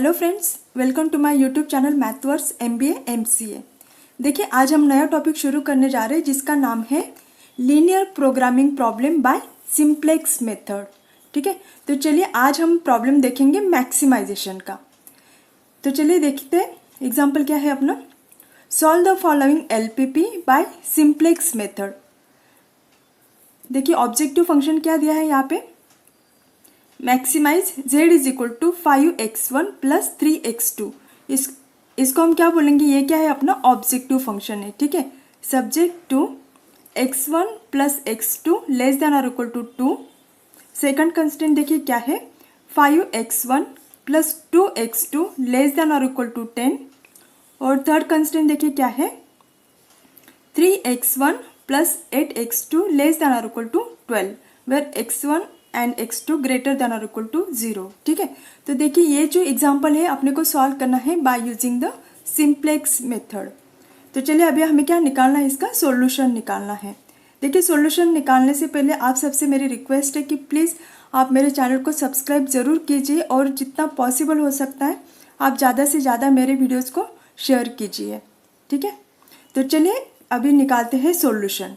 Hello friends, welcome to my YouTube channel Mathverse MBA MCA। देखिए, आज हम नया टॉपिक शुरू करने जा रहे हैं जिसका नाम है linear programming problem by simplex method. ठीक है, तो चलिए आज हम प्रॉब्लम देखेंगे मैक्सिमाइजेशन का। तो चलिए देखते हैं एग्जाम्पल क्या है अपना। Solve the following LPP by simplex method. देखिए ऑब्जेक्टिव फंक्शन क्या दिया है यहाँ पे, maximise z is equal to 5x1 plus 3x2। इसको हम क्या बोलेंगे, ये क्या है अपना ऑब्जेक्टिव फंक्शन है। ठीक है, subject to x1 plus x2 less than और इक्वल टू 2। सेकंड कंस्टेंट देखिए क्या है, 5x1 plus 2x2 less than और इक्वल टू 10। और थर्ड कंस्टेंट देखिए क्या है, 3x1 plus 8x2 less than और equal to 12 where x1 and x2 greater than और इक्वल टू 0। ठीक है, तो देखिए ये जो एग्जांपल है अपने को सॉल्व करना है by using the simplex method. तो चलिए अभी हमें क्या निकालना है, इसका सॉल्यूशन निकालना है। देखिए सॉल्यूशन निकालने से पहले आप सबसे मेरी रिक्वेस्ट है कि प्लीज़ आप मेरे चैनल को सब्सक्राइब ज़रूर कीजिए और जितना पॉसिबल हो सकता है आप ज़्यादा से ज़्यादा मेरे वीडियोज़ को शेयर कीजिए। ठीक है, तो चलिए अभी निकालते हैं सॉल्यूशन।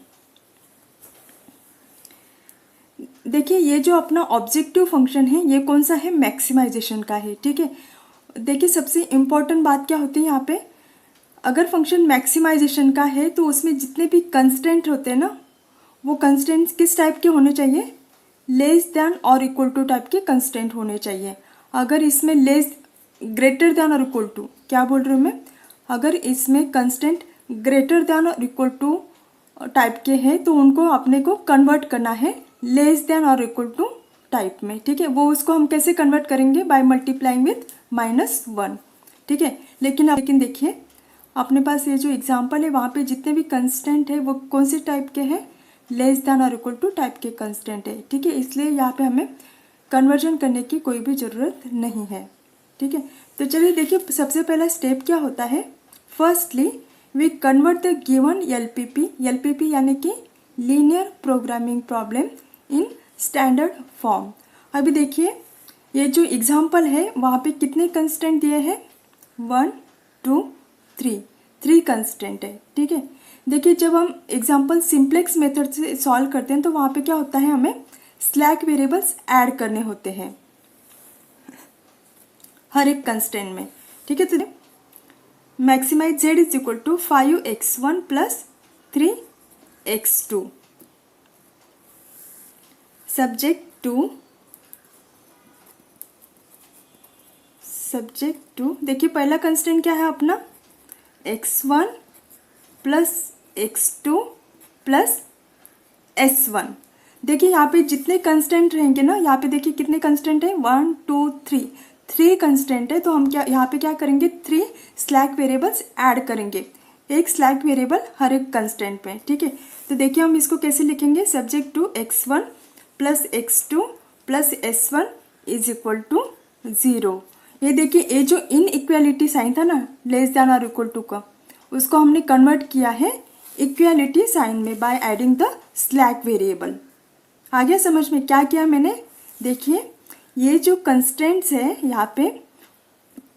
देखिए ये जो अपना ऑब्जेक्टिव फंक्शन है ये कौन सा है, मैक्सिमाइजेशन का है। ठीक है, देखिए सबसे इम्पॉर्टेंट बात क्या होती है यहाँ पे, अगर फंक्शन मैक्सिमाइजेशन का है तो उसमें जितने भी कंस्टेंट होते हैं ना, वो कंस्टेंट्स किस टाइप के होने चाहिए, लेस देन और इक्वल टू टाइप के कंस्टेंट होने चाहिए। अगर इसमें लेस ग्रेटर देन और इक्वल टू, क्या बोल रही हूँ मैं, अगर इसमें कंस्टेंट ग्रेटर देन और इक्वल टू टाइप के हैं तो उनको अपने को कन्वर्ट करना है लेस देन और इक्वल टू टाइप में। ठीक है, वो उसको हम कैसे कन्वर्ट करेंगे, बाय मल्टीप्लाइंग विथ -1। ठीक है, लेकिन देखिए अपने पास ये जो एग्जांपल है वहाँ पे जितने भी कंस्टेंट है वो कौन से टाइप के हैं, लेस देन और इक्वल टू टाइप के कंस्टेंट है। ठीक है, इसलिए यहाँ पे हमें कन्वर्जन करने की कोई भी ज़रूरत नहीं है। ठीक है, तो चलिए देखिए सबसे पहला स्टेप क्या होता है, firstly we convert the given LPP यानी कि linear programming problem in standard form. अभी देखिए ये जो एग्जांपल है वहाँ पे कितने कंस्टेंट दिए हैं, 1 2 3 कंस्टेंट है। ठीक है, देखिए जब हम एग्जांपल सिंप्लेक्स मेथड से सॉल्व करते हैं तो वहाँ पे क्या होता है, हमें स्लैक वेरिएबल्स ऐड करने होते हैं हर एक कंस्टेंट में। ठीक है, तो maximise z is equal to 5x1 plus 3x2 subject to देखिए पहला कंस्टेंट क्या है अपना, x1 plus x2 plus s1। देखिए यहाँ पे जितने कंस्टेंट रहेंगे ना, यहाँ पे देखिए कितने कंस्टेंट है, 1 2 3 कंस्टेंट है। तो हम क्या यहाँ पे क्या करेंगे, 3 स्लैक वेरिएबल्स ऐड करेंगे, एक स्लैक वेरिएबल हर एक कंस्टेंट पे। ठीक है, तो देखिए हम इसको कैसे लिखेंगे, subject to x1 plus x2 plus s1 is equal to 0। ये देखिए ये जो इनइक्वालिटी साइन था ना, लेस देन और इक्वल टू का, उसको हमने कन्वर्ट किया है इक्वालिटी साइन में by adding the slack variable. आ गया समझ में क्या किया मैंने। देखिए ये जो कंस्टेंट्स है यहाँ पे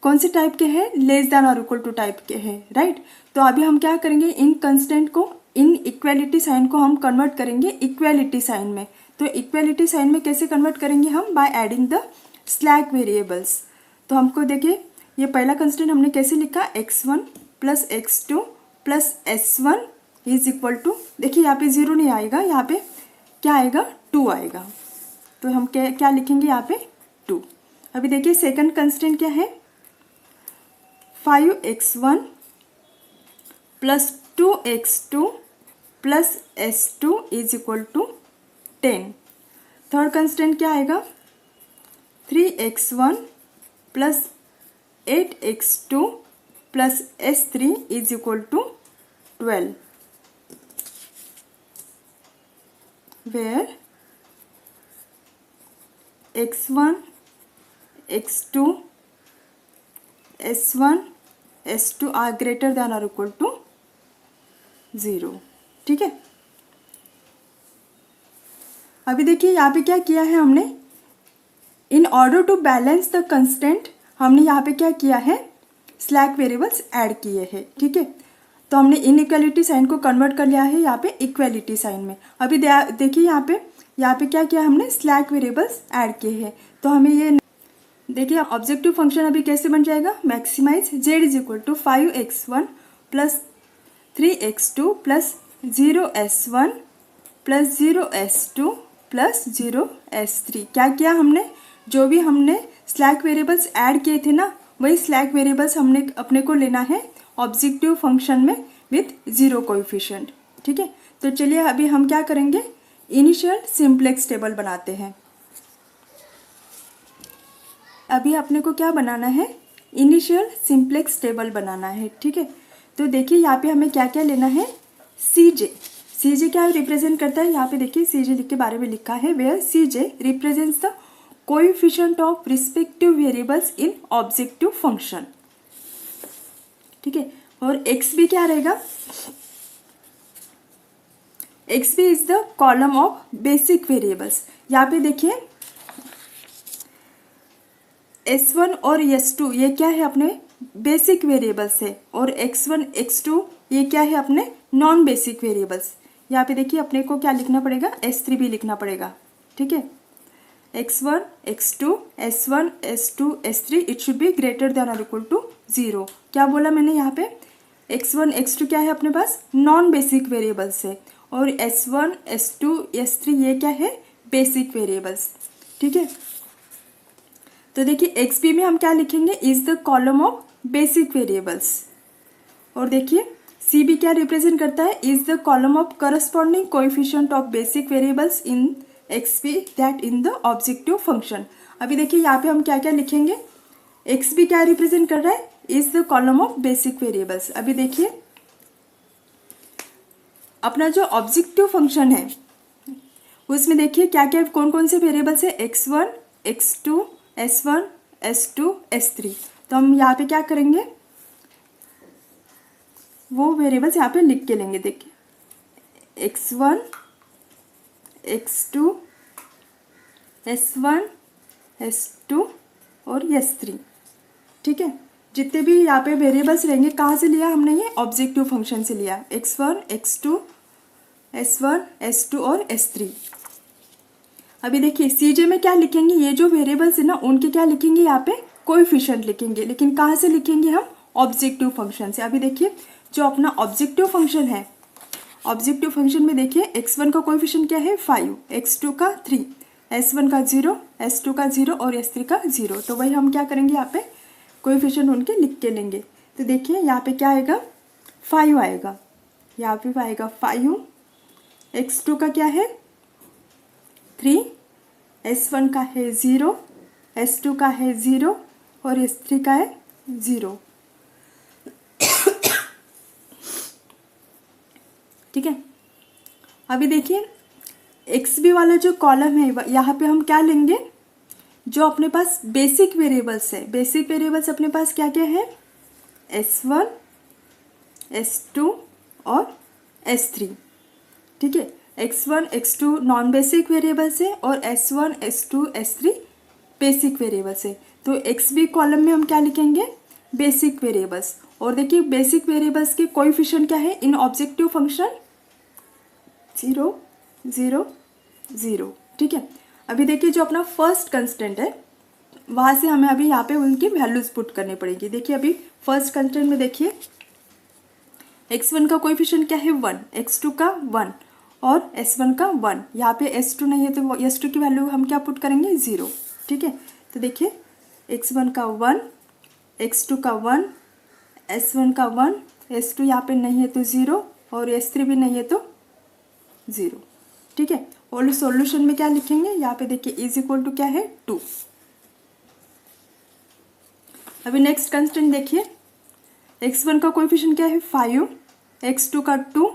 कौन से टाइप के हैं, लेस देन और इक्वल टू टाइप के हैं, राइट। तो अभी हम क्या करेंगे, इन कंस्टेंट को, इन इक्वालिटी साइन को हम कन्वर्ट करेंगे इक्वालिटी साइन में। तो इक्वालिटी साइन में कैसे कन्वर्ट करेंगे हम, bye adding the slack variables. तो हमको देखिए ये पहला कंस्टेंट हमने कैसे लिखा, x1 plus x2 plus s1 is equal to, देखिए यहाँ पे 0 नहीं आएगा, यहाँ पे क्या आएगा, 2 आएगा। तो हम क्या लिखेंगे यहाँ पे, 2। अभी देखिए सेकंड कंस्टेंट क्या है, 5x1 plus 2x2 plus s2 is equal to 10। Third constant क्या आएगा, 3x1 plus 8x2 plus s3 is equal to 12 where x1 x2 s1 s2 are greater than और इक्वल टू 0। ठीक है, अभी देखिए यहाँ पे क्या किया है हमने, in order to balance the constant हमने यहाँ पे क्या किया है, स्लैक वेरिएबल्स ऐड किए हैं, ठीक है। तो हमने इनइक्वालिटी साइन को कन्वर्ट कर लिया है यहाँ पे इक्वालिटी साइन में। अभी देखिए यहाँ पे क्या किया हमने, स्लैक वेरिएबल्स ऐड किए हैं। तो हमें ये देखिए ऑब्जेक्टिव फंक्शन अभी कैसे बन जाएगा, maximise z is equal to 5x1 plus 3x2 plus 0s1 plus 0s2 plus 0s3। क्या किया हमने, जो भी हमने स्लैक वेरिएबल्स ऐड किए थे ना, वही स्लैक वेरिएबल्स हमने अपने को लेना है ऑब्जेक्टिव फंक्शन में विथ जीरो कोएफिशिएंट, ठीक है। तो चलिए अभी हम क्या करेंगे, इनिशियल सिंप्लेक्स टेबल बनाते हैं। अभी अपने को क्या बनाना है, इनिशियल सिंप्लेक्स टेबल बनाना है, ठीक है। तो देखिए यहाँ पे हमें क्या क्या लेना है, सीजे क्या रिप्रेजेंट करता है, यहाँ पे देखिए सीजे के बारे में लिखा है, where CJ represents the coefficient of respective variables in objective function, ठीक है। और एक्स बी क्या रहेगा, X B is the column of basic variables. यहाँ पे देखिए S1 और S2 ये क्या है, अपने बेसिक वेरिएबल्स है, और X1 X2 ये क्या है, अपने नॉन बेसिक वेरिएबल्स। यहाँ पे देखिए अपने को क्या लिखना पड़ेगा, S3 भी लिखना पड़ेगा, ठीक है। X1 X2 S1 S2 S3 it should be greater than और इक्वल टू 0। क्या बोला मैंने यहाँ पे, X1 X2 क्या है अपने पास, नॉन बेसिक वेरिएबल्स है, और S1 S2 S3 ये क्या है, बेसिक वेरिएबल्स, ठीक है। तो देखिए एक्स बी में हम क्या लिखेंगे, is the column of basic variables. और देखिए सी बी क्या रिप्रेजेंट करता है, is the column of corresponding coefficient of basic variables in X B that in the objective function. अभी देखिए यहाँ पे हम क्या क्या लिखेंगे, एक्स बी क्या रिप्रेजेंट कर रहा है, is the column of basic variables. अभी देखिए अपना जो ऑब्जेक्टिव फंक्शन है उसमें देखिए क्या क्या कौन कौन से वेरिएबल्स है, x1 x2 S1 S2 S3। तो हम यहाँ पे क्या करेंगे, वो वेरिएबल्स यहाँ पे लिख के लेंगे। देखिए x1 x2 S1 S2 और S3, ठीक है। जितने भी यहाँ पे वेरिएबल्स रहेंगे कहाँ से लिया हमने, ये ऑब्जेक्टिव फंक्शन से लिया, x1 x2 S1 S2 और S3। अभी देखिए सीजे में क्या लिखेंगे, ये जो वेरिएबल्स है ना उनके क्या लिखेंगे, यहाँ पे कोएफिशिएंट लिखेंगे, लेकिन कहाँ से लिखेंगे हम, ऑब्जेक्टिव फंक्शन से। अभी देखिए जो अपना ऑब्जेक्टिव फंक्शन है, ऑब्जेक्टिव फंक्शन में देखिए x1 का कोएफिशिएंट क्या है 5, x2 का 3, S1 का 0, S2 का 0 और S3 का 0। तो वही हम क्या करेंगे, यहाँ पे कोएफिशिएंट उनके लिख के लेंगे। तो देखिए यहाँ पे क्या आएगा, 5 आएगा, यहाँ पे आएगा 5, x2 का क्या है 3, S1 का है 0, S2 का है 0 और S3 का है 0, ठीक है। अभी देखिए XB वाला जो कॉलम है यहाँ पे हम क्या लेंगे, जो अपने पास बेसिक वेरिएबल्स है, बेसिक वेरिएबल्स अपने पास क्या क्या है, S1 S2 और S3, ठीक है। x1 x2 non basic variables है और s1 s2 s3 basic variables है। तो xb कॉलम में हम क्या लिखेंगे, बेसिक वेरिएबल्स। और देखिए बेसिक वेरिएबल्स के कोएफिशिएंट क्या है इन ऑब्जेक्टिव फंक्शन, 0 0 0, ठीक है। अभी देखिए जो अपना फर्स्ट कंस्टेंट है वहाँ से हमें अभी यहाँ पे उनकी वैल्यूज पुट करनी पड़ेगी। देखिए अभी फर्स्ट कंस्टेंट में देखिए x1 का कोएफिशिएंट क्या है 1, x2 का 1 और S1 का 1। यहाँ पे S2 नहीं है तो S2 की वैल्यू हम क्या पुट करेंगे 0, ठीक है। तो देखिए x1 का 1, x2 का 1, S1 का 1, S2 यहाँ पे नहीं है तो 0 और S3 भी नहीं है तो 0, ठीक है। और सॉल्यूशन में क्या लिखेंगे, यहाँ पे देखिए इज इक्वल टू क्या है 2। अभी नेक्स्ट कंस्टेंट देखिए x1 का कोएफिशिएंट क्या है 5, x2 का 2,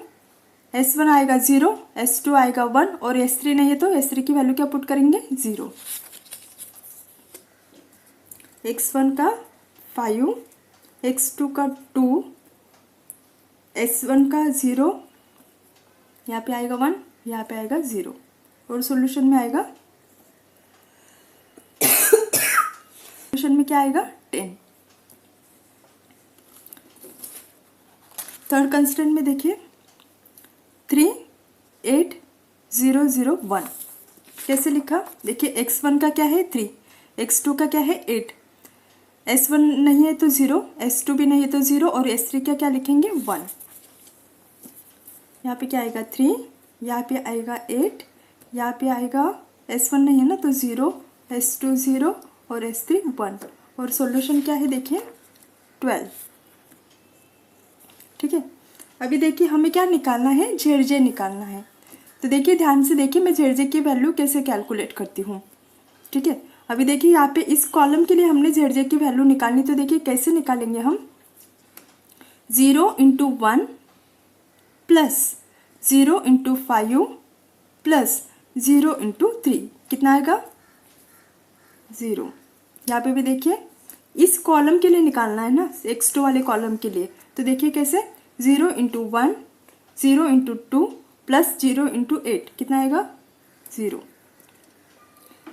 S1 आएगा 0, S2 आएगा 1 और S3 नहीं है तो S3 की वैल्यू क्या पुट करेंगे 0। x1 का 5, x2 का 2, S1 का 0, यहाँ पे आएगा 1, यहाँ पे आएगा 0 और सॉल्यूशन में आएगा सॉल्यूशन में क्या आएगा 10। थर्ड कंस्टेंट में देखिए 3 8 0 0 1 कैसे लिखा, देखिए x1 का क्या है 3, x2 का क्या है 8, s1 नहीं है तो 0, s2 भी नहीं है तो 0 और s3 का क्या लिखेंगे 1। यहाँ पे क्या आएगा 3, यहाँ पे आएगा 8, यहाँ पे आएगा s1 नहीं है ना तो 0, s2 0 और s3 1 और सॉल्यूशन क्या है देखिए 12। ठीक है, अभी देखिए हमें क्या निकालना है, जेड निकालना है। तो देखिए ध्यान से देखिए मैं जेड की वैल्यू कैसे कैलकुलेट करती हूँ। ठीक है, अभी देखिए यहाँ पे इस कॉलम के लिए हमने जेड की वैल्यू निकालनी, तो देखिए कैसे निकालेंगे हम, 0 × 1 प्लस 0 × 5 प्लस 0 × 3 कितना आएगा 0। यहाँ पे भी देखिए इस कॉलम के लिए निकालना है ना, x2 वाले कॉलम के लिए, तो देखिए कैसे 0 × 1 0 × 2 प्लस 0 × 8 कितना आएगा 0।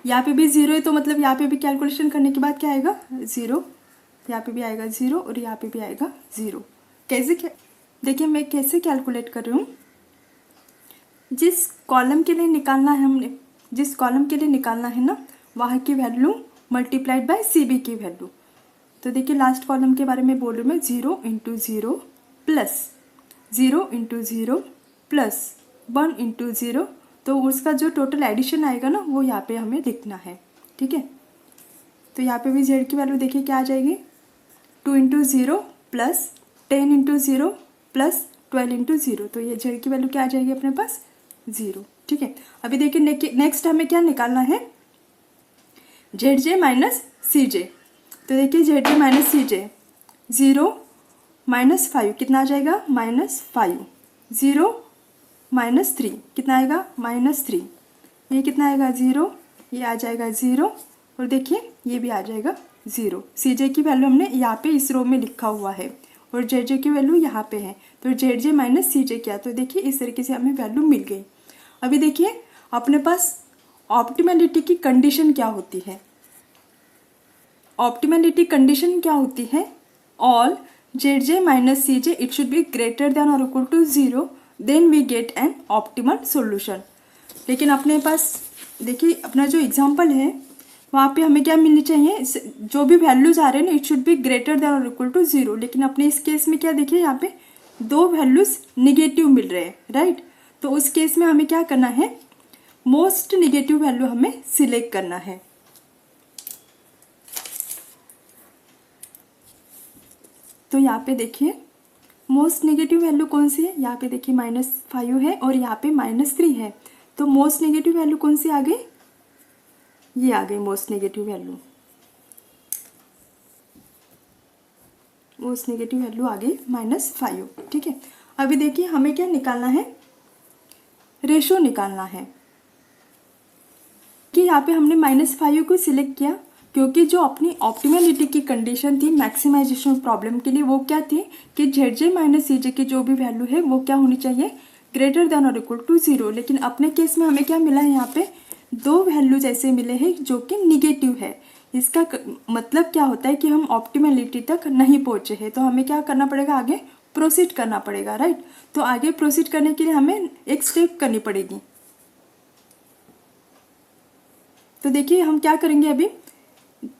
यहाँ पे भी 0 है तो मतलब यहाँ पे भी कैलकुलेशन करने के बाद क्या आएगा 0, यहाँ पे भी आएगा 0 और यहाँ पे भी आएगा 0। कैसे क्या, देखिए मैं कैसे कैलकुलेट कर रही हूँ, जिस कॉलम के लिए निकालना है हमने, जिस कॉलम के लिए निकालना है ना वहाँ की वैल्यू मल्टीप्लाइड बाय CB की वैल्यू। तो देखिए लास्ट कॉलम के बारे में बोल रही हूँ मैं, 0 × 0 प्लस 0 × 0 प्लस 1 × 0, तो उसका जो टोटल एडिशन आएगा ना वो यहाँ पे हमें लिखना है। ठीक है, तो यहाँ पे भी जेड की वैल्यू देखिए क्या आ जाएगी, 2 × 0 प्लस 10 × 0 प्लस 12 × 0, तो ये जेड की वैल्यू क्या आ जाएगी अपने पास 0। ठीक है, अभी देखिए नेक्स्ट हमें क्या निकालना है, ZJ माइनस CJ। तो देखिए ZJ माइनस CJ 0 -5 कितना आ जाएगा -5, 0 -3 कितना आएगा -3, ये कितना आएगा 0, ये आ जाएगा 0 और देखिए ये भी आ जाएगा 0। CJ की वैल्यू हमने यहाँ पे इस रो में लिखा हुआ है और ZJ की वैल्यू यहाँ पे है, तो ZJ माइनस CJ क्या, तो देखिए इस तरीके से हमें वैल्यू मिल गई। अभी देखिए अपने पास ऑप्टिमलिटी की कंडीशन क्या होती है, ऑप्टिमलिटी कंडीशन क्या होती है, all ZJ minus CJ it should be greater than और equal to 0 then we get an optimal solution. लेकिन अपने पास देखिए अपना जो एग्जांपल है वहाँ पे हमें क्या मिलनी चाहिए, जो भी वैल्यूज आ रहे हैं ना it should be greater than और इक्वल टू 0, लेकिन अपने इस केस में क्या देखिए यहाँ पे 2 वैल्यूज निगेटिव मिल रहे हैं राइट। तो उस केस में हमें क्या करना है, मोस्ट निगेटिव वैल्यू हमें सिलेक्ट करना है। तो यहाँ पे देखिए मोस्ट नेगेटिव वैल्यू कौन सी है, यहाँ पे देखिए -5 है और यहाँ पे -3 है, तो मोस्ट नेगेटिव वैल्यू कौन सी आ गई, ये आ गई most negative value, most negative value आ गई -5। ठीक है, अभी देखिए हमें क्या निकालना है, रेशो निकालना है कि यहाँ पे हमने -5 को सिलेक्ट किया क्योंकि जो अपनी ऑप्टिमलिटी की कंडीशन थी मैक्सिमाइजेशन प्रॉब्लम के लिए वो क्या थी कि ZJ माइनस CJ की जो भी वैल्यू है वो क्या होनी चाहिए, ग्रेटर देन और इक्वल टू 0। लेकिन अपने केस में हमें क्या मिला है, यहाँ पे 2 वैल्यूज ऐसे मिले हैं जो कि निगेटिव है। इसका मतलब क्या होता है कि हम ऑप्टिमलिटी तक नहीं पहुँचे हैं, तो हमें क्या करना पड़ेगा, आगे प्रोसीड करना पड़ेगा राइट। तो आगे प्रोसीड करने के लिए हमें एक स्टेप करनी पड़ेगी। तो देखिए हम क्या करेंगे, अभी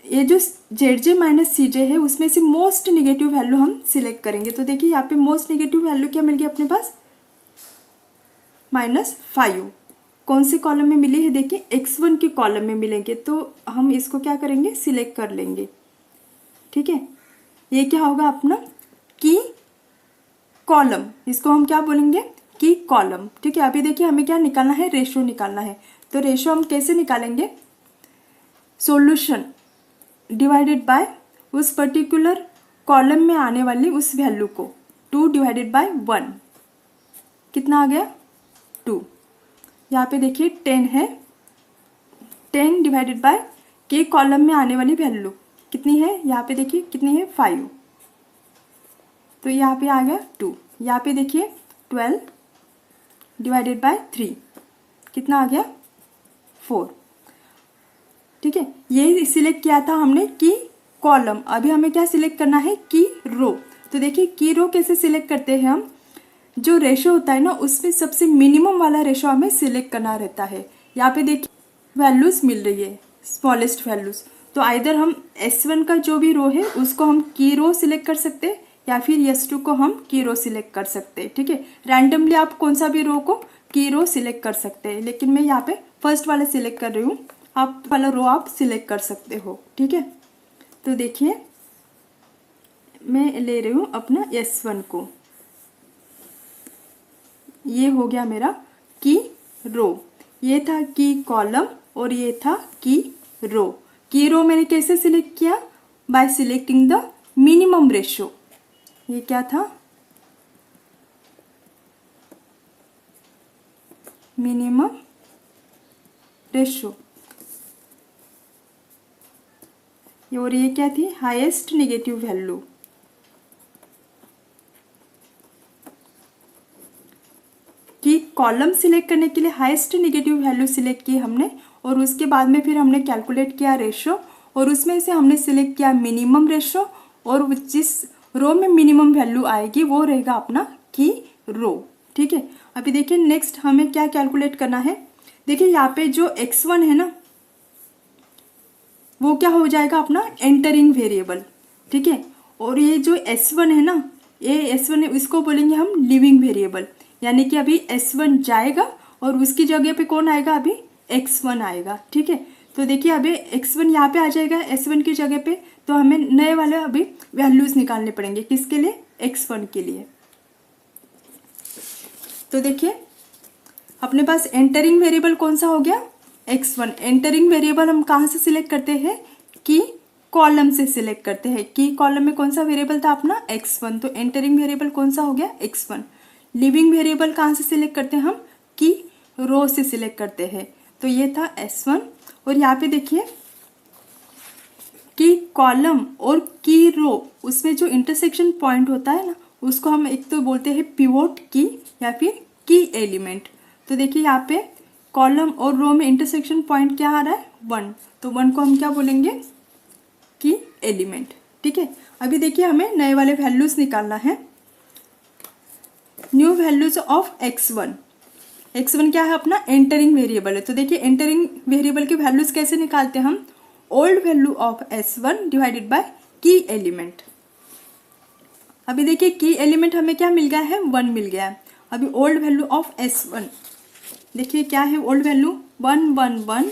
ये जो ZJ माइनस CJ है उसमें से मोस्ट नेगेटिव वैल्यू हम सिलेक्ट करेंगे। तो देखिए यहाँ पे मोस्ट नेगेटिव वैल्यू क्या मिल गई अपने पास, -5। कौन से कॉलम में मिली है, देखिए x1 के कॉलम में मिलेंगे, तो हम इसको क्या करेंगे, सिलेक्ट कर लेंगे। ठीक है, ये क्या होगा अपना की कॉलम, इसको हम क्या बोलेंगे, की कॉलम। ठीक है, अभी देखिए हमें क्या निकालना है, रेशो निकालना है। तो रेशो हम कैसे निकालेंगे, सॉल्यूशन डिवाइडेड बाय उस पर्टिकुलर कॉलम में आने वाली उस वैल्यू को, 2 / 1 कितना आ गया 2। यहाँ पे देखिए 10 है, 10 / के कॉलम में आने वाली वैल्यू कितनी है, यहाँ पे देखिए कितनी है 5, तो यहाँ पे आ गया 2। यहाँ पे देखिए 12 / 3 कितना आ गया 4। ठीक है, ये सिलेक्ट किया था हमने कि कॉलम, अभी हमें क्या सिलेक्ट करना है, की रो। तो देखिए की रो कैसे सिलेक्ट करते हैं हम, जो रेशो होता है ना उसमें सबसे मिनिमम वाला रेशो हमें सिलेक्ट करना रहता है। यहाँ पे देखिए वैल्यूज मिल रही है, स्मॉलेस्ट वैल्यूज, तो आइदर हम S1 का जो भी रो है उसको हम की रो सिलेक्ट कर सकते हैं या फिर S2 को हम की रो सिलेक्ट कर सकते हैं। ठीक है, रैंडमली आप कौन सा भी रो को की रो सिलेक्ट कर सकते हैं, लेकिन मैं यहाँ पे फर्स्ट वाला सिलेक्ट कर रही हूँ, आप वाला रो आप सिलेक्ट कर सकते हो। ठीक है, तो देखिए मैं ले रही हूँ अपना S1 को, ये हो गया मेरा की रो, ये था की कॉलम और ये था की रो। की रो मैंने कैसे सिलेक्ट किया, bye selecting the minimum ratio. ये क्या था, मिनिमम रेशो, और ये क्या थी, हाईएस्ट नेगेटिव वैल्यू। कि कॉलम सिलेक्ट करने के लिए हाईएस्ट नेगेटिव वैल्यू सिलेक्ट की हमने, और उसके बाद में फिर हमने कैलकुलेट किया रेशो, और उसमें से हमने सिलेक्ट किया मिनिमम रेशो, और जिस रो में मिनिमम वैल्यू आएगी वो रहेगा अपना की रो। ठीक है, अभी देखिए नेक्स्ट हमें क्या कैलकुलेट करना है। देखिए यहाँ पे जो x1 है ना वो क्या हो जाएगा, अपना एंटरिंग वेरिएबल। ठीक है, और ये जो S1 है ना, ये S1 है, इसको बोलेंगे हम लिविंग वेरिएबल, यानी कि अभी S1 जाएगा और उसकी जगह पे कौन आएगा, अभी x1 आएगा। ठीक है, तो देखिए अभी x1 यहाँ पे आ जाएगा S1 की जगह पे, तो हमें नए वाले अभी वैल्यूज निकालने पड़ेंगे, किसके लिए, x1 के लिए। तो देखिए अपने पास एंटरिंग वेरिएबल कौन सा हो गया, x1। एंटरिंग वेरिएबल हम कहाँ से सिलेक्ट करते हैं, की कॉलम से सिलेक्ट करते हैं। की कॉलम में कौन सा वेरिएबल था अपना x1, तो एंटरिंग वेरिएबल कौन सा हो गया, x1। लिविंग वेरिएबल कहाँ से सिलेक्ट करते हैं हम, की रो से सिलेक्ट करते हैं, तो ये था S1। और यहाँ पे देखिए की कॉलम और की रो, उसमें जो इंटरसेक्शन पॉइंट होता है ना उसको हम एक तो बोलते हैं पिवोट की या फिर की एलिमेंट। तो देखिए यहाँ पे कॉलम और रो में इंटरसेक्शन पॉइंट क्या आ रहा है, 1, तो 1 को हम क्या बोलेंगे, की एलिमेंट। ठीक है, अभी देखिए हमें नए वाले वैल्यूज निकालना है, new values of x1। x1 क्या है, अपना एंटरिंग वेरिएबल है। तो देखिए एंटरिंग वेरिएबल के वैल्यूज कैसे निकालते हैं हम, old value of S1 divided by की एलिमेंट। अभी देखिए की एलिमेंट हमें क्या मिल गया है, 1 मिल गया है। अभी ओल्ड वैल्यू ऑफ S1 देखिए क्या है, ओल्ड वैल्यू 1 1 1,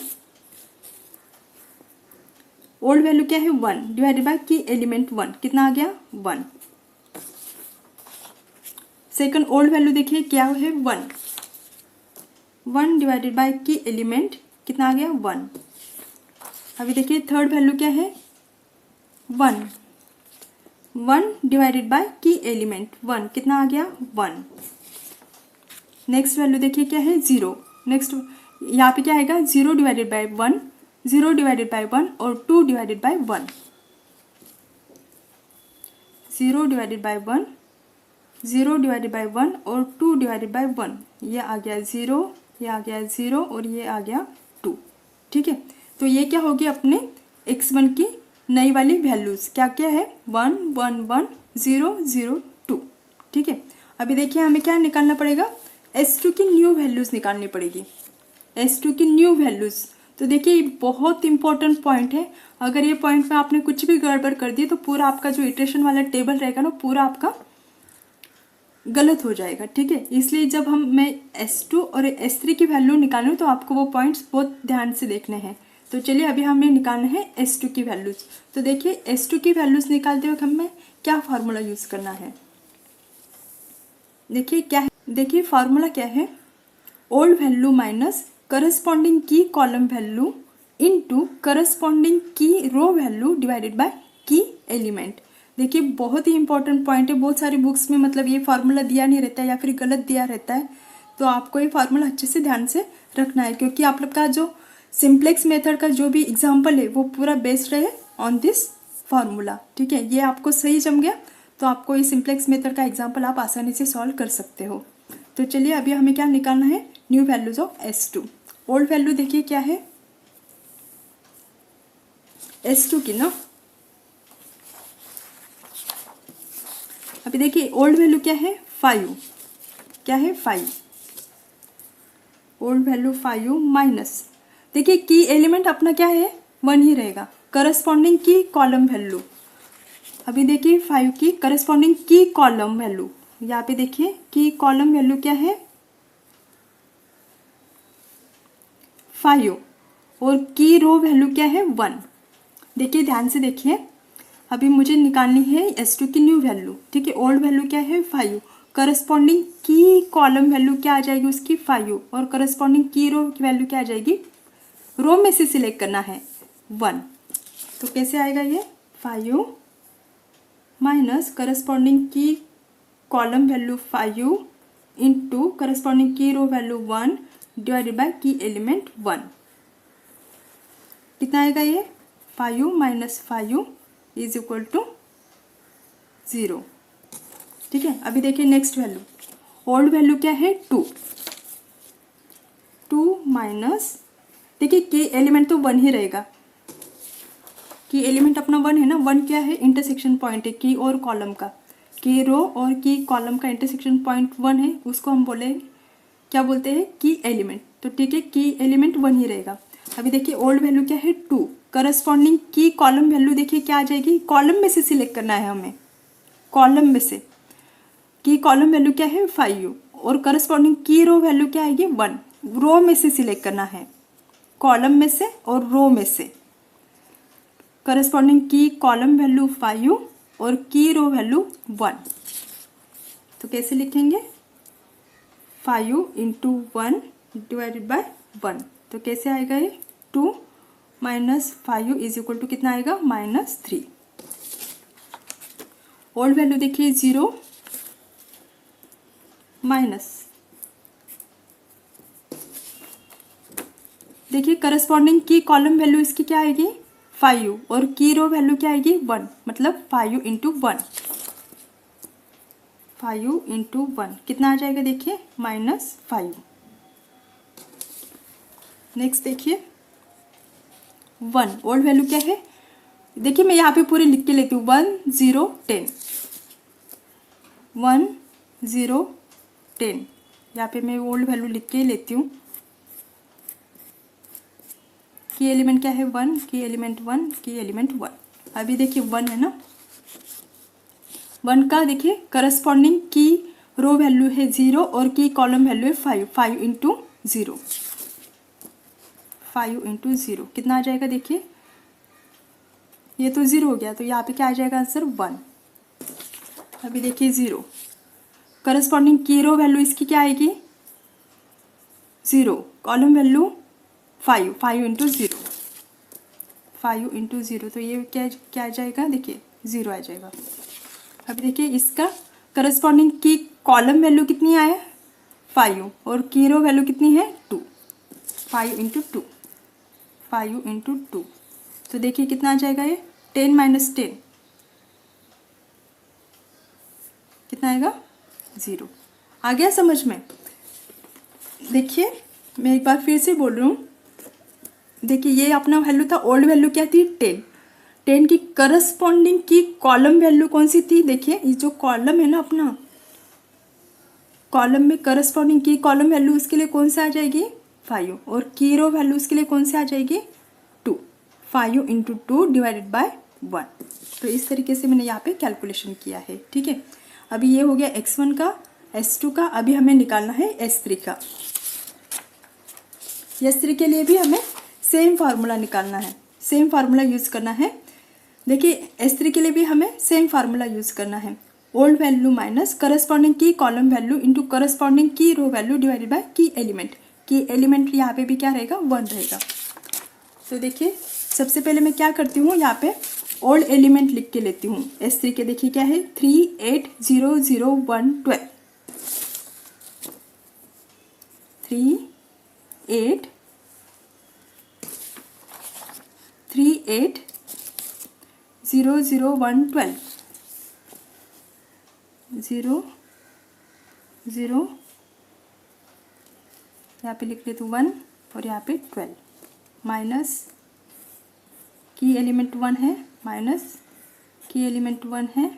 ओल्ड वैल्यू क्या है 1 डिवाइडेड बाय की एलिमेंट 1, कितना आ गया 1। सेकंड ओल्ड वैल्यू देखिए क्या है 1, 1 डिवाइडेड बाय की एलिमेंट कितना आ गया 1। अभी देखिए थर्ड वैल्यू क्या है 1, 1 डिवाइडेड बाय की एलिमेंट 1, कितना आ गया 1। नेक्स्ट वैल्यू देखिए क्या है 0, नेक्स्ट यहाँ पे क्या आएगा 0 डिवाइडेड बाय 1, 0 डिवाइडेड बाय 1 और 2 divided by 1, 0 divided by 1, 0 divided by 1 और 2 डिवाइडेड बाय 1, ये आ गया 0, ये आ गया 0 और ये आ गया 2। ठीक है, तो ये क्या होगी अपने x1 की नई वाली वैल्यूज, क्या क्या है 1 1 1 0 0 2। ठीक है, अभी देखिए हमें क्या निकालना पड़ेगा, S2 की न्यू वैल्यूज निकालनी पड़ेगी, S2 की न्यू वैल्यूज। तो देखिए ये बहुत इंपॉर्टेंट पॉइंट है, अगर ये पॉइंट में आपने कुछ भी गड़बड़ कर दी तो पूरा आपका जो इटरेशन वाला टेबल रहेगा ना पूरा आपका गलत हो जाएगा। ठीक है, इसलिए जब मैं S2 और S3 की वैल्यू निकालूँ तो आपको वो पॉइंट्स बहुत ध्यान से देखने हैं। तो चलिए अभी हमें निकालना है S2 की वैल्यूज। तो देखिए S2 की वैल्यूज निकालते वक्त हमें क्या फार्मूला यूज करना है, देखिए क्या है, देखिए फार्मूला क्या है, ओल्ड वैल्यू माइनस करस्पॉन्डिंग की कॉलम वैल्यू इनटू करस्पॉन्डिंग की रो वैल्यू डिवाइडेड बाय की एलिमेंट। देखिए बहुत ही इंपॉर्टेंट पॉइंट है, बहुत सारी बुक्स में मतलब ये फार्मूला दिया नहीं रहता है या फिर गलत दिया रहता है, तो आपको ये फार्मूला अच्छे से ध्यान से रखना है, क्योंकि आप लोग का जो सिंप्लेक्स मेथड का जो भी एग्जाम्पल है वो पूरा बेस्ड रहे ऑन दिस फार्मूला। ठीक है, ये आपको सही जम गया तो आपको ये सिंप्लेक्स मेथड का एग्जाम्पल आप आसानी से सॉल्व कर सकते हो। तो चलिए अभी हमें क्या निकालना है, new values of S2। Old value देखिए क्या है S2 की ना, अभी देखिए ओल्ड वैल्यू क्या है 5, क्या है 5, ओल्ड वैल्यू 5 माइनस, देखिए की एलिमेंट अपना क्या है 1 ही रहेगा, करस्पॉन्डिंग की कॉलम वैल्यू, अभी देखिए 5 की करस्पॉन्डिंग की कॉलम वैल्यू, यहाँ पे देखिए की कॉलम वैल्यू क्या है 5 और की रो वैल्यू क्या है 1। देखिए ध्यान से देखिए, अभी मुझे निकालनी है S2 की न्यू वैल्यू, ठीक है। ओल्ड वैल्यू क्या है 5, करस्पॉन्डिंग की कॉलम वैल्यू क्या आ जाएगी उसकी 5 और करस्पॉन्डिंग की रो की वैल्यू क्या आ जाएगी, रो में से सिलेक्ट करना है 1। तो कैसे आएगा ये 5 माइनस करस्पॉन्डिंग की कॉलम वैल्यू 5 इंटू करस्पॉन्डिंग की रो वैल्यू 1 डिवाइडेड बाय की एलिमेंट 1, कितना आएगा ये 5 माइनस 5 इज इक्वल टू 0, ठीक है। अभी देखिए नेक्स्ट वैल्यू, ओल्ड वैल्यू क्या है 2 माइनस, देखिए के एलिमेंट तो 1 ही रहेगा, की एलिमेंट अपना 1 है ना, 1 क्या है इंटरसेक्शन पॉइंट है की और कॉलम का, की रो और की कॉलम का इंटरसेक्शन पॉइंट 1 है, उसको हम बोले क्या बोलते हैं की एलिमेंट, तो ठीक है की एलिमेंट 1 ही रहेगा। अभी देखिए ओल्ड वैल्यू क्या है 2, करस्पॉन्डिंग की कॉलम वैल्यू देखिए क्या आ जाएगी, कॉलम में से सिलेक्ट करना है हमें, कॉलम में से की कॉलम वैल्यू क्या है 5 और करस्पॉन्डिंग की रो वैल्यू क्या आएगी 1, रो में से सिलेक्ट करना है, कॉलम में से और रो में से, करस्पॉन्डिंग की कॉलम वैल्यू 5 और की रो वैल्यू 1। तो कैसे लिखेंगे 5 इंटू 1 डिवाइडेड बाय 1, तो कैसे आएगा ये 2 माइनस 5 इज इक्वल टू कितना आएगा -3। ओल्ड वैल्यू देखिए 0 माइनस, देखिए करस्पॉन्डिंग की कॉलम वैल्यू इसकी क्या आएगी 5 और की रो वैल्यू क्या आएगी 1, मतलब 5 इंटू 1, 5 इंटू 1 कितना आ जाएगा देखिए -5। नेक्स्ट देखिए 1, ओल्ड वैल्यू क्या है, देखिए मैं यहाँ पे पूरे लिख के लेती हूँ 1 0 10, 1 0 10, यहाँ पे मैं ओल्ड वैल्यू लिख के लेती हूँ, की एलिमेंट क्या है 1, की एलिमेंट 1, की एलिमेंट 1। अभी देखिए 1 है ना, 1 का देखिए करस्पॉन्डिंग की रो वैल्यू है 0 और की कॉलम वैल्यू है 5, 5 इंटू 0, 5 इंटू 0 कितना आ जाएगा देखिए, ये तो 0 हो गया, तो यहाँ पे क्या आ जाएगा आंसर 1। अभी देखिए 0, करस्पॉन्डिंग की रो वैल्यू इसकी क्या आएगी 0, कॉलम वैल्यू 5, 5 इंटू 0, 5 इंटू 0, तो ये क्या क्या आ जाएगा देखिए 0 आ जाएगा। अभी देखिए इसका करस्पॉन्डिंग की कॉलम वैल्यू कितनी आए 5 और की रो वैल्यू कितनी है 2, 5 इंटू 2, 5 इंटू 2, तो देखिए कितना आ जाएगा ये 10 माइनस 10 कितना आएगा 0। आ गया समझ में। देखिए मैं एक बार फिर से बोल रही हूँ, देखिए ये अपना वैल्यू था, ओल्ड वैल्यू क्या थी 10, 10 की करस्पॉन्डिंग की कॉलम वैल्यू कौन सी थी, देखिए ये जो कॉलम है ना अपना, कॉलम में करस्पॉन्डिंग की कॉलम वैल्यू उसके लिए कौन सा आ जाएगी 5 और की रो वैल्यू उसके लिए कौन सी आ जाएगी 2, 5 इंटू 2 डिवाइडेड बाय 1। तो इस तरीके से मैंने यहाँ पे कैलकुलेशन किया है, ठीक है। अभी ये हो गया x1 का, s2 का, अभी हमें निकालना है s3 का। s3 के लिए भी हमें सेम फार्मूला निकालना है, सेम फार्मूला यूज़ करना है। देखिए s3 के लिए भी हमें सेम फार्मूला यूज़ करना है, ओल्ड वैल्यू माइनस करस्पॉन्डिंग की कॉलम वैल्यू इंटू करस्पॉन्डिंग की रो वैल्यू डिवाइडेड बाय की एलिमेंट, की एलिमेंट यहाँ पे भी क्या रहेगा 1 रहेगा। तो देखिए सबसे पहले मैं क्या करती हूँ, यहाँ पे ओल्ड एलिमेंट लिख के लेती हूँ s3 के। देखिए क्या है 3 8 0 0 1 12, 3 8 0 0 1 12, 0 0 यहाँ पे लिख लेती हूँ 1 और यहाँ पे 12, माइनस की एलिमेंट 1 है, माइनस की एलिमेंट 1 है,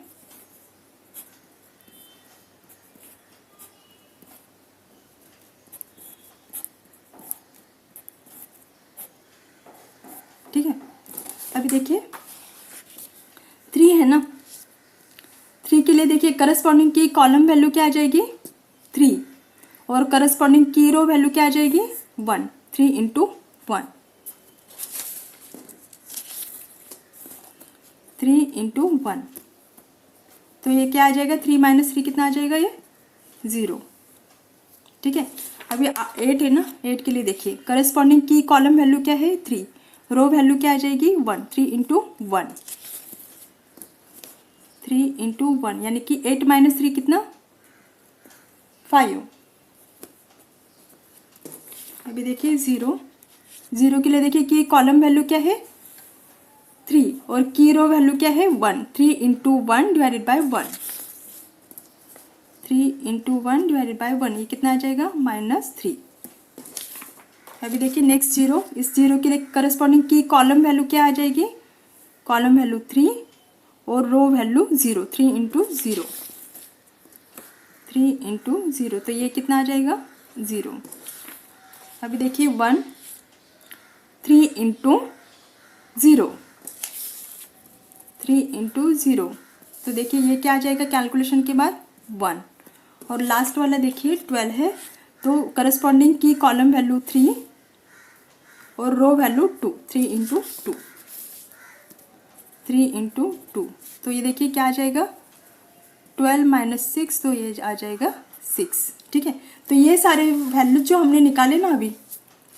अभी देखिए 3 है ना, 3 के लिए देखिए करस्पॉन्डिंग की कॉलम वैल्यू क्या आ जाएगी 3 और करस्पॉन्डिंग की रो वैल्यू क्या आ जाएगी 1, 3 इंटू 1, 3 इंटू 1, तो ये क्या आ जाएगा 3 माइनस 3 कितना आ जाएगा ये 0, ठीक है। अभी 8 है ना, 8 के लिए देखिए करस्पॉन्डिंग की कॉलम वैल्यू क्या है 3, रो वैल्यू क्या आ जाएगी 1, 3 इंटू 1, 3 इंटू 1 यानी कि 8 माइनस 3 कितना 5। अभी देखिए 0, 0 के लिए देखिए कि कॉलम वैल्यू क्या है 3 और की रो वैल्यू क्या है 1, 3 into 1 divided by 1, 3 into 1 divided by 1, ये कितना आ जाएगा -3। अभी देखिए नेक्स्ट 0, इस 0 के लिए करस्पॉन्डिंग की कॉलम वैल्यू क्या आ जाएगी, कॉलम वैल्यू 3 और रो वैल्यू 0, 3 इंटू 0, 3 इंटू 0, तो ये कितना आ जाएगा 0। अभी देखिए 1, 3 इंटू 0, 3 इंटू 0, तो देखिए ये क्या आ जाएगा कैलकुलेशन के बाद 1, और लास्ट वाला देखिए 12 है, तो करस्पॉन्डिंग की कॉलम वैल्यू 3 और रो वैल्यू 2, 3 इंटू 2, 3 इंटू 2, तो ये देखिए क्या आ जाएगा 12 माइनस 6, तो ये आ जाएगा 6, ठीक है। तो ये सारे वैल्यूज जो हमने निकाले ना, अभी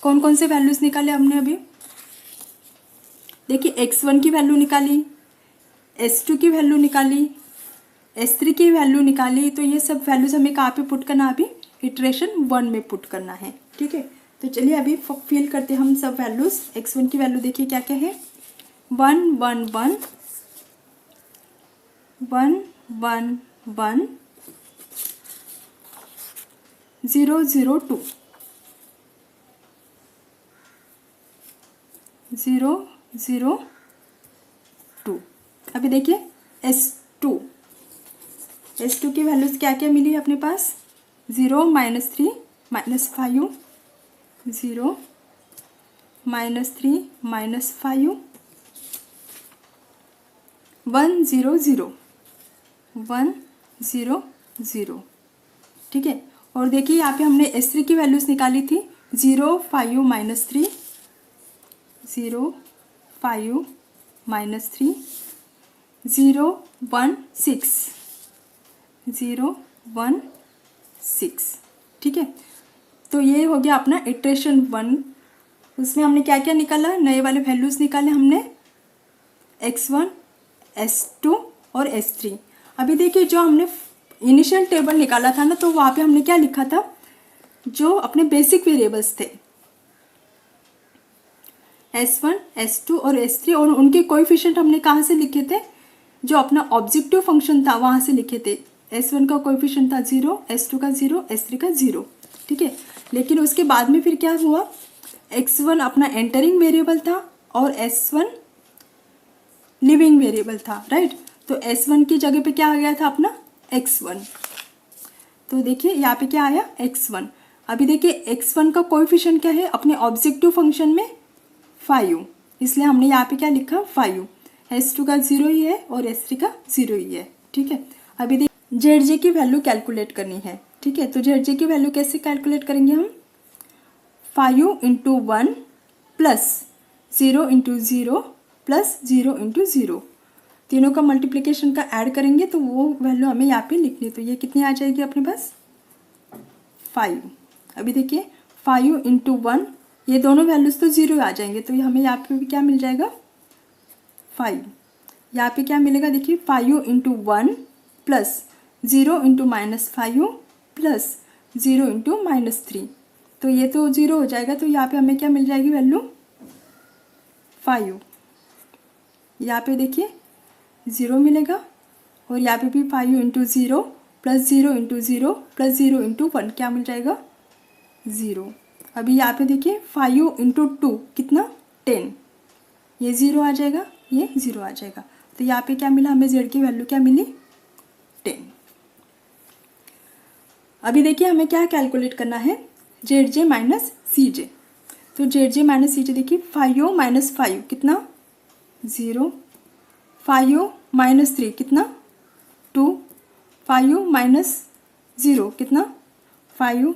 कौन कौन से वैल्यूज निकाले हमने, अभी देखिए x1 की वैल्यू निकाली, s2 की वैल्यू निकाली, s3 की वैल्यू निकाली, तो ये सब वैल्यूज हमें कहाँ पे पुट करना, अभी इटरेशन 1 में पुट करना है, ठीक है। तो चलिए अभी फिल करते हैं हम सब वैल्यूज। x1 की वैल्यू देखिए क्या क्या है 1 1 1 1 1 1 0 0 2 0 0 2। अभी देखिए S2 की वैल्यूज क्या क्या मिली अपने पास 0 -3 -5, 0 -3 -5, 1 0 0 1 0 0, ठीक है। और देखिए यहाँ पे हमने S3 की वैल्यूज निकाली थी 0 5 -3, 0 5 -3, 0 1 6, 0 1 6, ठीक है। तो ये हो गया अपना इटरेशन 1, उसमें हमने क्या क्या निकाला, नए वाले वैल्यूज निकाले हमने x1, s2 और s3। अभी देखिए जो हमने इनिशियल टेबल निकाला था ना, तो वहाँ पे हमने क्या लिखा था, जो अपने बेसिक वेरिएबल्स थे s1, s2 और s3, और उनके कोएफिशिएंट हमने कहाँ से लिखे थे, जो अपना ऑब्जेक्टिव फंक्शन था वहाँ से लिखे थे। s1 का कोएफिशिएंट था 0, s2 का 0, s3 का 0, ठीक है। लेकिन उसके बाद में फिर क्या हुआ, x1 अपना एंटरिंग वेरिएबल था और s1 लिविंग वेरिएबल था, राइट। तो s1 की जगह पे क्या आ गया था अपना x1, तो देखिए यहाँ पे क्या आया x1। अभी देखिए x1 का कोएफिशिएंट क्या है अपने ऑब्जेक्टिव फंक्शन में 5, इसलिए हमने यहाँ पे क्या लिखा 5, s2 का 0 ही है और s3 का 0 ही है, ठीक है। अभी देखिए जेड की वैल्यू कैलकुलेट करनी है, ठीक है। तो जेड की वैल्यू कैसे कैलकुलेट करेंगे हम, 5 into 1 plus 0 into 0 plus 0 into 0, तीनों का मल्टीप्लिकेशन का ऐड करेंगे तो वो वैल्यू हमें यहाँ पे लिखनी है। तो ये कितनी आ जाएगी अपने पास 5। अभी देखिए 5 इंटू 1, ये दोनों वैल्यूज तो 0 आ जाएंगे, तो हमें यहाँ पे भी क्या मिल जाएगा 5। यहाँ पे क्या मिलेगा देखिए 5 into 1 plus 0 into -5 plus 0 into -3, तो ये तो 0 हो जाएगा, तो यहाँ पे हमें क्या मिल जाएगी वैल्यू 5। यहाँ पे देखिए 0 मिलेगा और यहाँ पे भी 5 into 0 plus 0 into 0 plus 0 into 1 क्या मिल जाएगा 0। अभी यहाँ पे देखिए 5 इंटू 2 कितना 10, ये 0 आ जाएगा, ये 0 आ जाएगा, तो यहाँ पे क्या मिला हमें z की वैल्यू क्या मिली 10। अभी देखिए हमें क्या कैलकुलेट करना है जेड माइनस सी जे, तो जेड माइनस सी जे देखिए 5 माइनस 5 कितना 0, 5u माइनस 3 कितना 2, 5u माइनस 0 कितना 5u,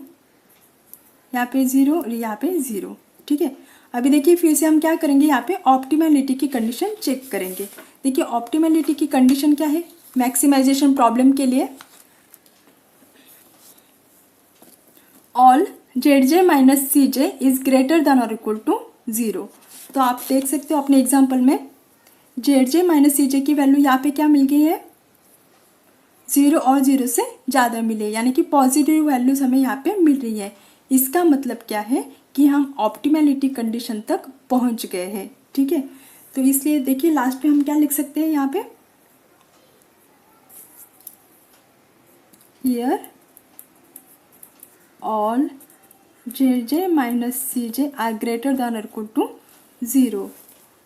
यहाँ पे 0 और यहाँ पे 0। ठीक है, अभी देखिए फिर से हम क्या करेंगे, यहाँ पे ऑप्टिमलिटी की कंडीशन चेक करेंगे। देखिए ऑप्टिमलिटी की कंडीशन क्या है मैक्सिमाइजेशन प्रॉब्लम के लिए, all Z minus C J is greater than और इक्वल टू 0। तो आप देख सकते हो अपने एग्जाम्पल में जेड माइनस सी जे की वैल्यू यहाँ पे क्या मिल गई है 0 और 0 से ज़्यादा मिले, यानी कि पॉजिटिव वैल्यूज हमें यहाँ पे मिल रही है। इसका मतलब क्या है कि हम ऑप्टिमलिटी कंडीशन तक पहुँच गए हैं। ठीक है, तो इसलिए देखिए लास्ट पे हम क्या लिख सकते हैं यहाँ पे, here all J minus C J R greater than और equal to 0,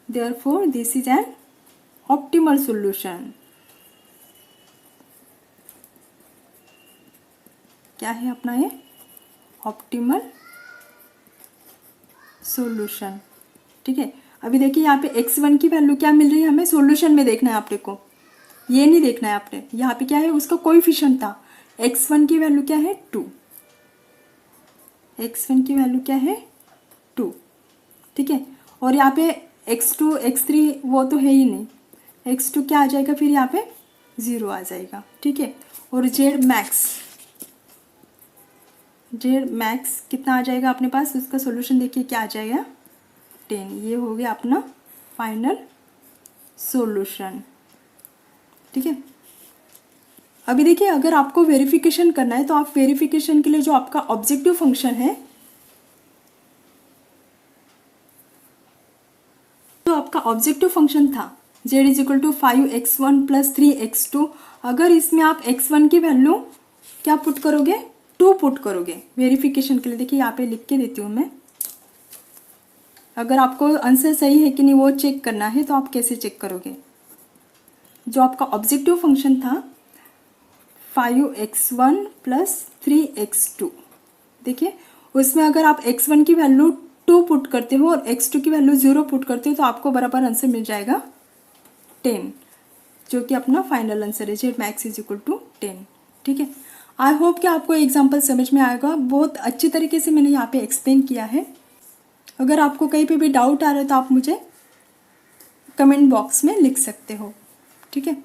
therefore this is an optimal solution. क्या है अपना ये ऑप्टिमल सॉल्यूशन। ठीक है, अभी देखिए यहाँ पे x1 की वैल्यू क्या मिल रही है हमें, सॉल्यूशन में देखना है आपने को, ये नहीं देखना है आपने। यहाँ पे क्या है उसका कोएफिशिएंट था, x1 की वैल्यू क्या है 2, x1 की वैल्यू क्या है 2। ठीक है, और यहाँ पे x2 x3 वो तो है ही नहीं, x2 क्या आ जाएगा फिर यहाँ पे 0 आ जाएगा। ठीक है, और जेड मैक्स कितना आ जाएगा अपने पास, उसका सॉल्यूशन देखिए क्या आ जाएगा 10। ये हो गया अपना फाइनल सॉल्यूशन। ठीक है, अभी देखिए अगर आपको वेरिफिकेशन करना है तो आप वेरिफिकेशन के लिए जो आपका ऑब्जेक्टिव फंक्शन है, तो आपका ऑब्जेक्टिव फंक्शन था z is equal to 5x1 plus 3x2, अगर इसमें आप x1 की वैल्यू क्या पुट करोगे 2 पुट करोगे वेरिफिकेशन के लिए। देखिए यहाँ पे लिख के देती हूँ मैं, अगर आपको आंसर सही है कि नहीं वो चेक करना है तो आप कैसे चेक करोगे, जो आपका ऑब्जेक्टिव फंक्शन था 5x1 प्लस 3x2, देखिए उसमें अगर आप x1 की वैल्यू 2 पुट करते हो और x2 की वैल्यू 0 पुट करते हो तो आपको बराबर आंसर मिल जाएगा 10, जो कि अपना फाइनल आंसर है Z max is equal to 10। ठीक है, आई होप कि आपको एग्जाम्पल समझ में आएगा, बहुत अच्छी तरीके से मैंने यहाँ पे एक्सप्लेन किया है। अगर आपको कहीं पे भी डाउट आ रहा है तो आप मुझे कमेंट बॉक्स में लिख सकते हो। ठीक है।